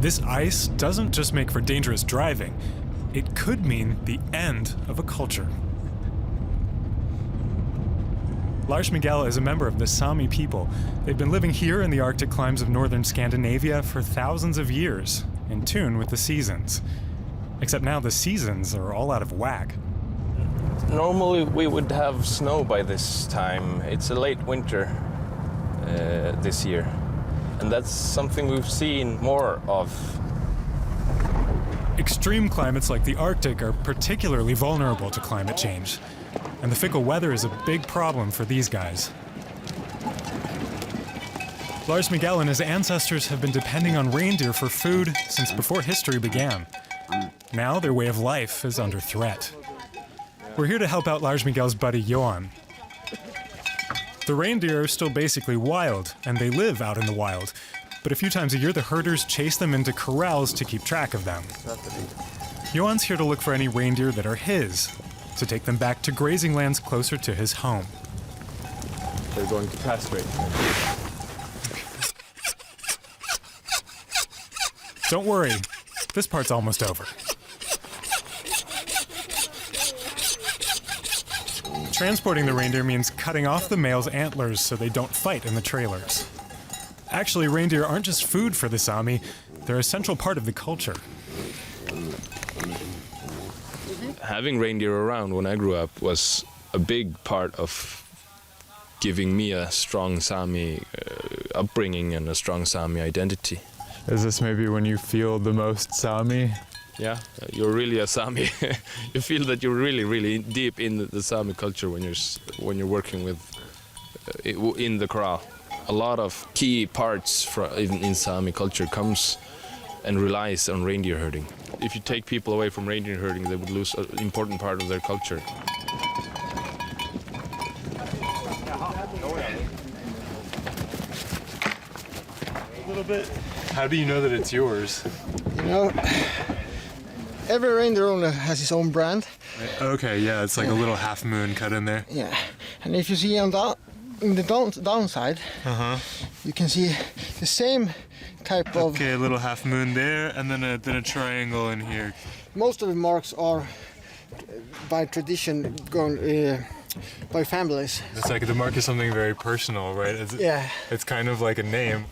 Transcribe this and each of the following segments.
This ice doesn't just make for dangerous driving, it could mean the end of a culture. Lars Miguel is a member of the Sami people. They've been living here in the Arctic climes of northern Scandinavia for thousands of years, in tune with the seasons. Except now the seasons are all out of whack. Normally we would have snow by this time. It's a late winter this year. And that's something we've seen more of. Extreme climates like the Arctic are particularly vulnerable to climate change. And the fickle weather is a big problem for these guys. Lars Miguel and his ancestors have been depending on reindeer for food since before history began. Now their way of life is under threat. We're here to help out Lars Miguel's buddy Johan. The reindeer are still basically wild, and they live out in the wild. But a few times a year, the herders chase them into corrals to keep track of them. Johan's here to look for any reindeer that are his, to take them back to grazing lands closer to his home. They're going to castrate. Don't worry, this part's almost over. Transporting the reindeer means cutting off the male's antlers so they don't fight in the trailers. Actually, reindeer aren't just food for the Sami, they're a central part of the culture. Having reindeer around when I grew up was a big part of giving me a strong Sami upbringing and a strong Sami identity. Is this maybe when you feel the most Sami? Yeah, you're really a Sami. You feel that you're really, really deep in the Sami culture when you're working with in the corral. A lot of key parts in Sami culture comes and relies on reindeer herding. If you take people away from reindeer herding, they would lose an important part of their culture. A little bit. How do you know that it's yours? You know, every reindeer owner has his own brand. Okay, yeah, it's like a little half moon cut in there. Yeah, and if you see on the downside, you can see the same type of... Okay, a little half moon there, and then a triangle in here. Most of the marks are, by tradition, going by families. It's like the mark is something very personal, right? Yeah. It's kind of like a name.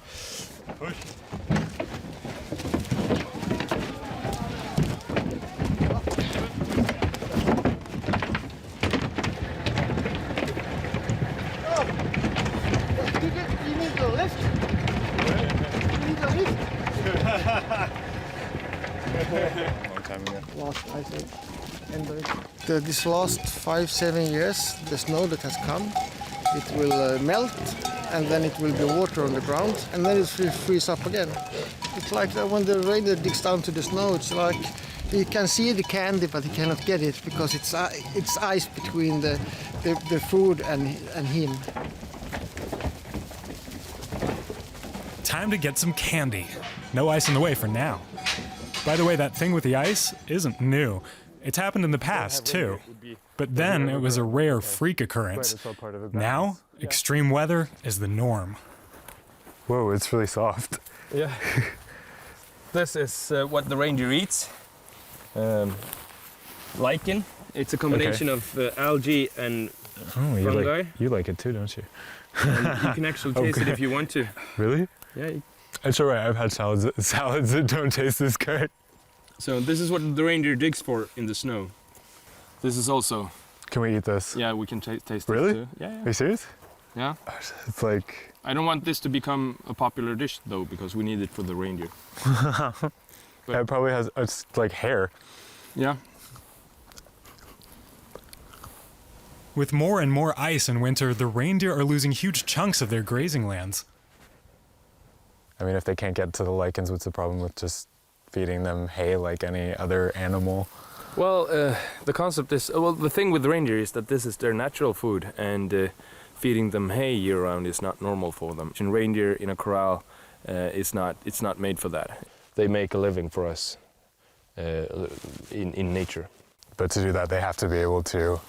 Push. You need to lift. You need to lift. Long time ago. Last ice age. And this last 5-7 years, the snow that has come, it will melt, and then it will be water on the ground, and then it will freeze up again. It's like when the reindeer digs down to the snow, it's like you can see the candy, but you cannot get it because it's ice between the food and him. Time to get some candy. No ice in the way for now. By the way, that thing with the ice isn't new. It's happened in the past, too. But then it was a rare freak occurrence. Now, extreme weather is the norm. Whoa, it's really soft. Yeah. This is what the reindeer eats. Lichen. It's a combination of algae and fungi. You like it too, don't you? And you can actually taste it if you want to. Really? Yeah. It's all right. I've had salads that don't taste this good. So this is what the reindeer digs for in the snow. This is also... Can we eat this? Yeah, we can taste this Really? too. Yeah. Are you serious? Yeah. It's like... I don't want this to become a popular dish though, because we need it for the reindeer. It probably has, it's like hair. Yeah. With more and more ice in winter, the reindeer are losing huge chunks of their grazing lands. I mean, if they can't get to the lichens, what's the problem with just feeding them hay like any other animal? Well, the concept is, well, the thing with reindeer is that this is their natural food, and feeding them hay year-round is not normal for them. And reindeer in a corral it's not made for that. They make a living for us in nature. But to do that, they have to be able to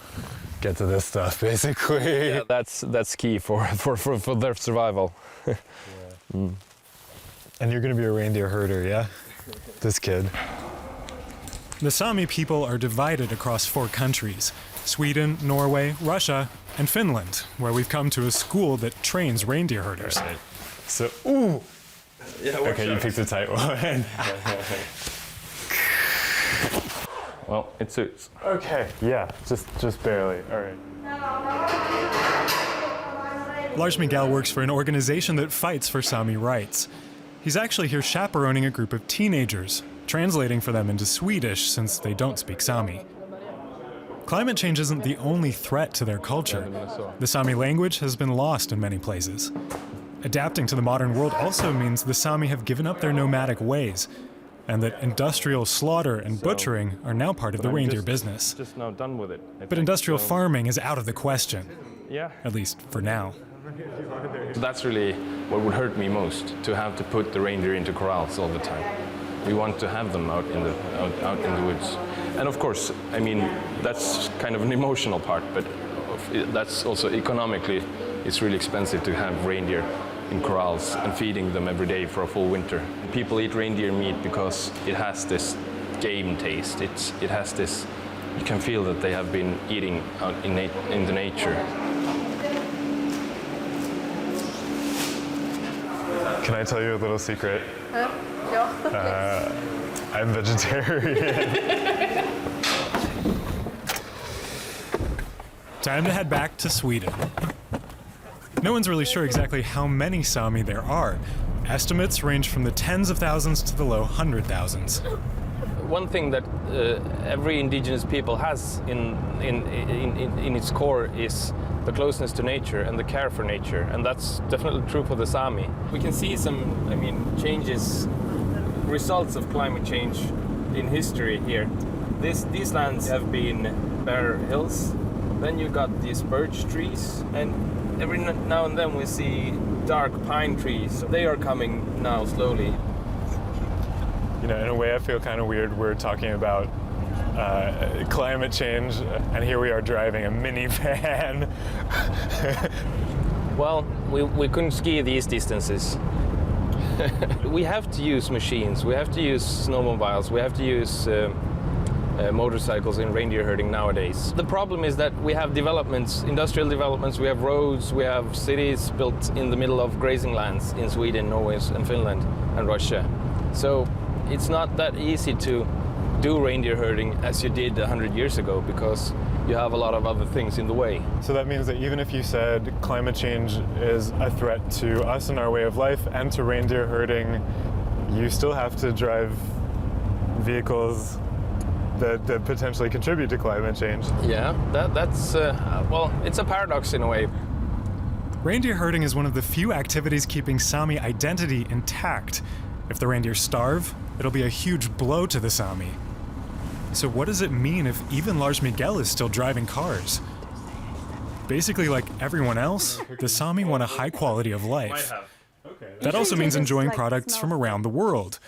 get to this stuff, basically. Yeah, that's key for their survival. Yeah. Mm. And you're going to be a reindeer herder, yeah? This kid. The Sami people are divided across 4 countries: Sweden, Norway, Russia, and Finland, where we've come to a school that trains reindeer herders. So, ooh! Yeah, Okay, you picked a tight one. Well, it suits. Okay, yeah, just barely. All right. Lars Miguel works for an organization that fights for Sami rights. He's actually here chaperoning a group of teenagers, translating for them into Swedish since they don't speak Sami. Climate change isn't the only threat to their culture. The Sami language has been lost in many places. Adapting to the modern world also means the Sami have given up their nomadic ways, and that industrial slaughter and butchering are now part of the reindeer business. Just now done with it. But industrial farming is out of the question, Yeah. at least for now. That's really what would hurt me most, to have to put the reindeer into corrals all the time. We want to have them out in the woods. And of course, I mean, that's kind of an emotional part, but that's also economically, it's really expensive to have reindeer in corrals and feeding them every day for a full winter. People eat reindeer meat because it has this game taste. It has this, you can feel that they have been eating out in the nature. Can I tell you a little secret? I'm vegetarian. Time to head back to Sweden. No one's really sure exactly how many Sami there are. Estimates range from the tens of thousands to the low 100,000s. One thing that every indigenous people has in its core is the closeness to nature and the care for nature, and that's definitely true for the Sami. We can see some, changes, results of climate change in history here. These lands have been bare hills. Then you got these birch trees, and every now and then we see dark pine trees. They are coming now slowly. You know, in a way I feel kind of weird. We're talking about climate change, and here we are driving a minivan. Well, we couldn't ski these distances. We have to use machines, we have to use snowmobiles, we have to use motorcycles in reindeer herding nowadays. The problem is that we have developments, industrial developments, we have roads, we have cities built in the middle of grazing lands in Sweden, Norway, and Finland, and Russia. So it's not that easy to do reindeer herding as you did 100 years ago, because you have a lot of other things in the way. So that means that even if you said climate change is a threat to us and our way of life and to reindeer herding, you still have to drive vehicles that potentially contribute to climate change. Yeah, that's well, it's a paradox in a way. Reindeer herding is one of the few activities keeping Sami identity intact. If the reindeer starve, it'll be a huge blow to the Sami. So what does it mean if even Lars Miguel is still driving cars? Basically, like everyone else, the Sami want a high quality of life. That also means enjoying products from around the world.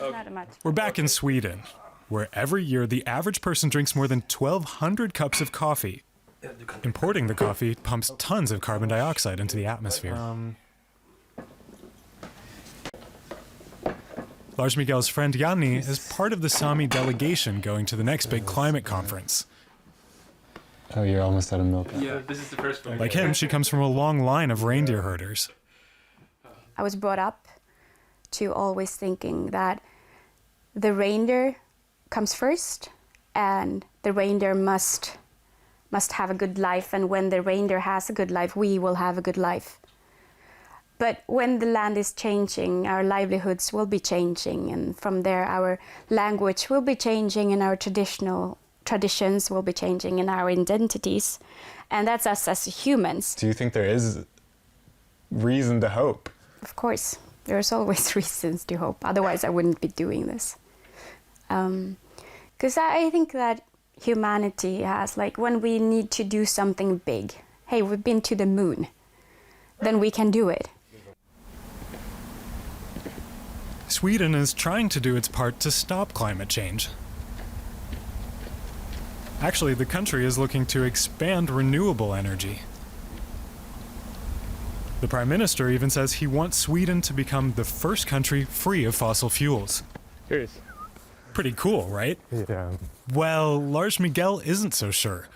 We're back in Sweden, where every year the average person drinks more than 1,200 cups of coffee. Importing the coffee pumps tons of carbon dioxide into the atmosphere. Lars Miguel's friend Janni is part of the Sami delegation going to the next big climate conference. Oh, you're almost out of milk. Yeah, this is the first one. Like him, she comes from a long line of reindeer herders. I was brought up to always thinking that the reindeer comes first, and the reindeer must have a good life, and when the reindeer has a good life, we will have a good life. But when the land is changing, our livelihoods will be changing, and from there our language will be changing, and our traditions will be changing, and our identities. And that's us as humans. Do you think there is reason to hope? Of course, there's always reasons to hope. Otherwise, I wouldn't be doing this. Because I think that humanity has, like, when we need to do something big, hey, we've been to the moon, then we can do it. Sweden is trying to do its part to stop climate change. Actually, the country is looking to expand renewable energy. The Prime Minister even says he wants Sweden to become the first country free of fossil fuels. Curious. Pretty cool, right? Yeah. Well, Lars Miguel isn't so sure.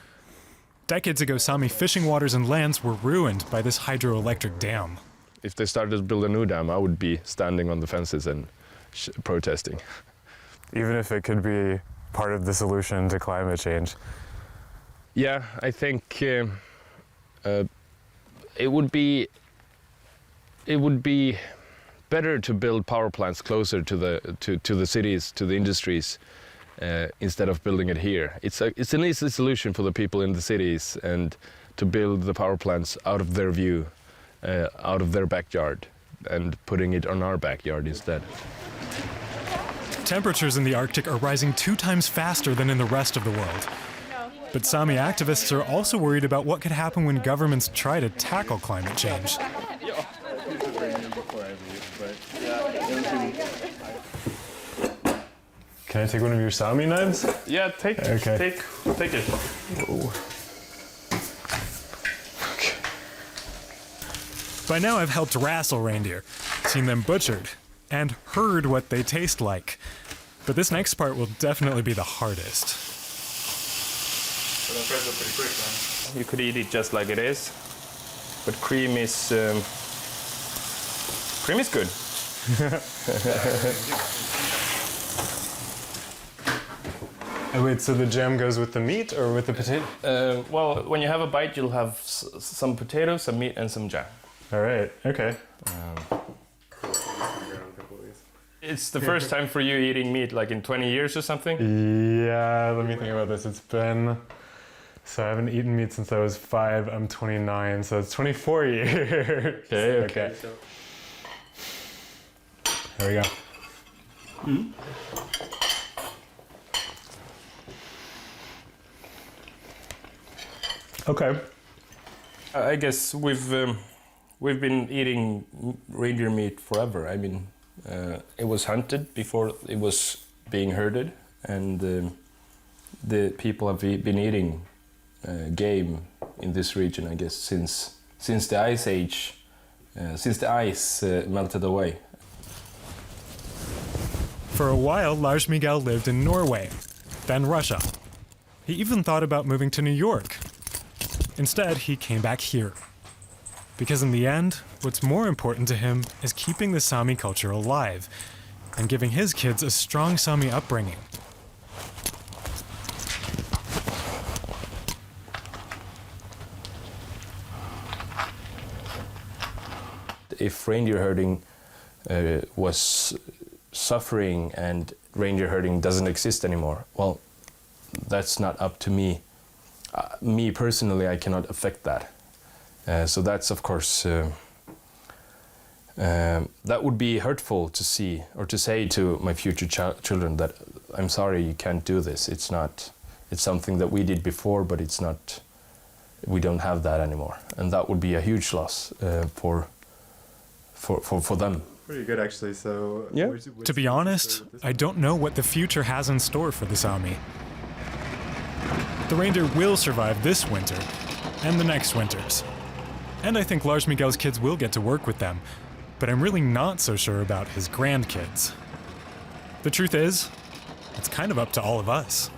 Decades ago, Sami fishing waters and lands were ruined by this hydroelectric dam. If they started to build a new dam, I would be standing on the fences and protesting. Even if it could be part of the solution to climate change. Yeah, I think it would be better to build power plants closer to the cities, to the industries, instead of building it here. It's an easy solution for the people in the cities, and to build the power plants out of their view, out of their backyard, and putting it on our backyard instead. Temperatures in the Arctic are rising 2 times faster than in the rest of the world. But Sami activists are also worried about what could happen when governments try to tackle climate change. Can I take one of your Sami knives? Yeah, take it. Whoa. By now I've helped wrestle reindeer, seen them butchered, and heard what they taste like. But this next part will definitely be the hardest. You could eat it just like it is, but cream is good. Oh, wait, so the jam goes with the meat or with the potato? Well, when you have a bite, you'll have some potatoes, some meat, and some jam. All right, okay. It's the first time for you eating meat, like in 20 years or something? Yeah, let me think about this. It's been, so I haven't eaten meat since I was 5, I'm 29, so it's 24 years. Okay. There we go. Okay. I guess we've been eating reindeer meat forever. I mean, it was hunted before it was being herded, and the people have been eating game in this region, I guess, since the ice age, since the ice melted away. For a while, Lars Miguel lived in Norway, then Russia. He even thought about moving to New York. Instead, he came back here. Because in the end, what's more important to him is keeping the Sami culture alive and giving his kids a strong Sami upbringing. If reindeer herding was suffering and reindeer herding doesn't exist anymore, well, that's not up to me. Me personally, I cannot affect that. So that's, of course, that would be hurtful to see or to say to my future children that I'm sorry, you can't do this. It's not. It's something that we did before, but it's not. We don't have that anymore, and that would be a huge loss for them. Pretty good, actually. So, Yeah. To be honest, I don't know what the future has in store for the Sami. The reindeer will survive this winter and the next winters. And I think Lars Miguel's kids will get to work with them, but I'm really not so sure about his grandkids. The truth is, it's kind of up to all of us.